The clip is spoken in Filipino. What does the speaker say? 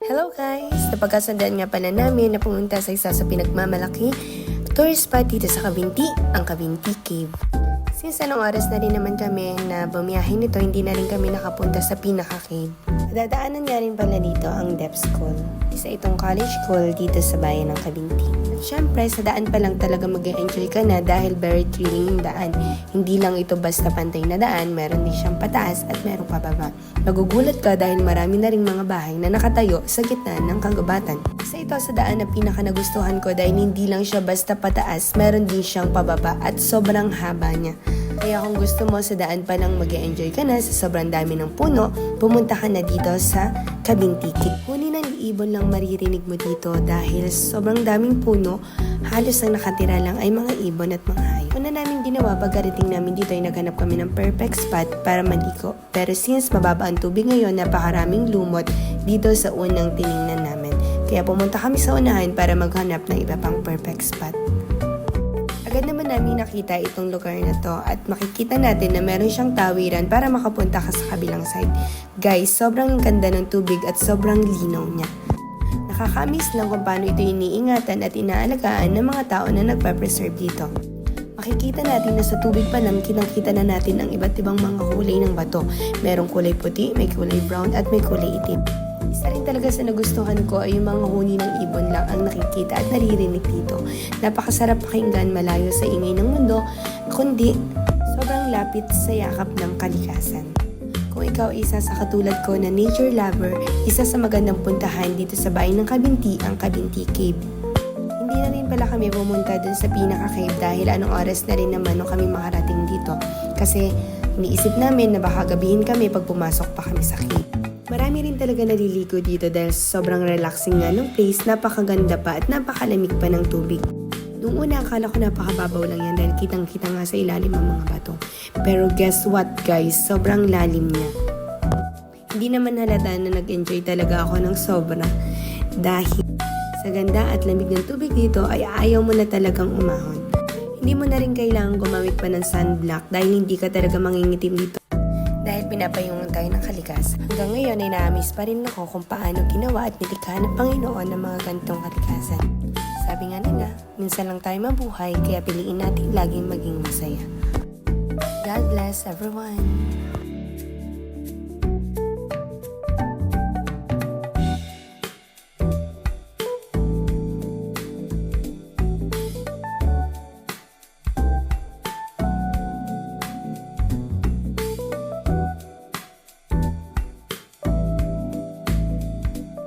Hello guys! Napagkasandaan nga pala namin na pumunta sa isa sa pinagmamalaki tourist spot dito sa Cavinti, ang Cavinti Cave. Since anong oras na rin naman kami na bumiyahin nito, hindi na rin kami nakapunta sa pinaka-cave. Dadaanan nga rin pala dito ang Depth School. Isa itong college school dito sa bayan ng Cavinti. At syempre, sa daan pa lang talaga mag-enjoy ka na dahil very thrilling yung daan. Hindi lang ito basta pantay na daan, meron din siyang pataas at meron pababa. Magugulat ka dahil marami na ring mga bahay na nakatayo sa gitna ng kagubatan. Isa ito sa daan na pinaka nagustuhan ko dahil hindi lang siya basta pataas, meron din siyang pababa at sobrang haba niya. Kaya kung gusto mo sa daan pa lang mag-enjoy ka na sa sobrang dami ng puno, pumunta ka na dito sa Cavinti Cave. Huni ng ibon lang maririnig mo dito dahil sobrang daming puno, halos ang nakatira lang ay mga ibon at mga hayop. Una namin ginawa pagkarating namin dito ay naghanap kami ng perfect spot para maligo. Pero since mababa ang tubig ngayon, napakaraming lumot dito sa unang tiningnan namin. Kaya pumunta kami sa unahan para maghanap ng iba pang perfect spot. Agad naman namin nakita itong lugar na to at makikita natin na meron siyang tawiran para makapunta ka sa kabilang side. Guys, sobrang ganda ng tubig at sobrang linaw niya. Nakakamiss lang kung paano ito iniingatan at inaalagaan ng mga tao na nagpa-preserve dito. Makikita natin na sa tubig pa lang kitang-kita na natin ang iba't ibang mga kulay ng bato. Merong kulay puti, may kulay brown at may kulay itim. Isa rin talaga sa nagustuhan ko ay yung mga huni ng ibon lang ang nakikita at naririnig dito. Napakasarap pakinggan malayo sa ingay ng mundo, kundi sobrang lapit sa yakap ng kalikasan. Kung ikaw isa sa katulad ko na nature lover, isa sa magandang puntahan dito sa bayan ng Cavinti, ang Cavinti Cave. Hindi na rin pala kami pumunta dun sa pinaka-cave dahil anong oras na rin naman nung kami makarating dito. Kasi iniisip namin na baka gabihin kami pag pumasok pa kami sa cave. Marami rin talaga naliligo dito dahil sobrang relaxing nga ng place, napakaganda pa at napakalamig pa ng tubig. Noong una akala ko napakababaw lang yan dahil kitang-kita nga sa ilalim ang mga bato. Pero guess what guys, sobrang lalim niya. Hindi naman halata na nag-enjoy talaga ako ng sobra dahil sa ganda at lamig ng tubig dito ay ayaw mo na talagang umahon. Hindi mo na rin kailangan gumamit pa ng sunblock dahil hindi ka talaga mangingitim dito. Dahil pinapayungan tayo ng kalikasan. Hanggang ngayon ay na-miss pa rin ako kung paano ginawa at nilikha ng Panginoon ng mga ganitong kalikasan. Sabi nga nila, minsan lang tayo mabuhay kaya piliin natin laging maging masaya. God bless everyone!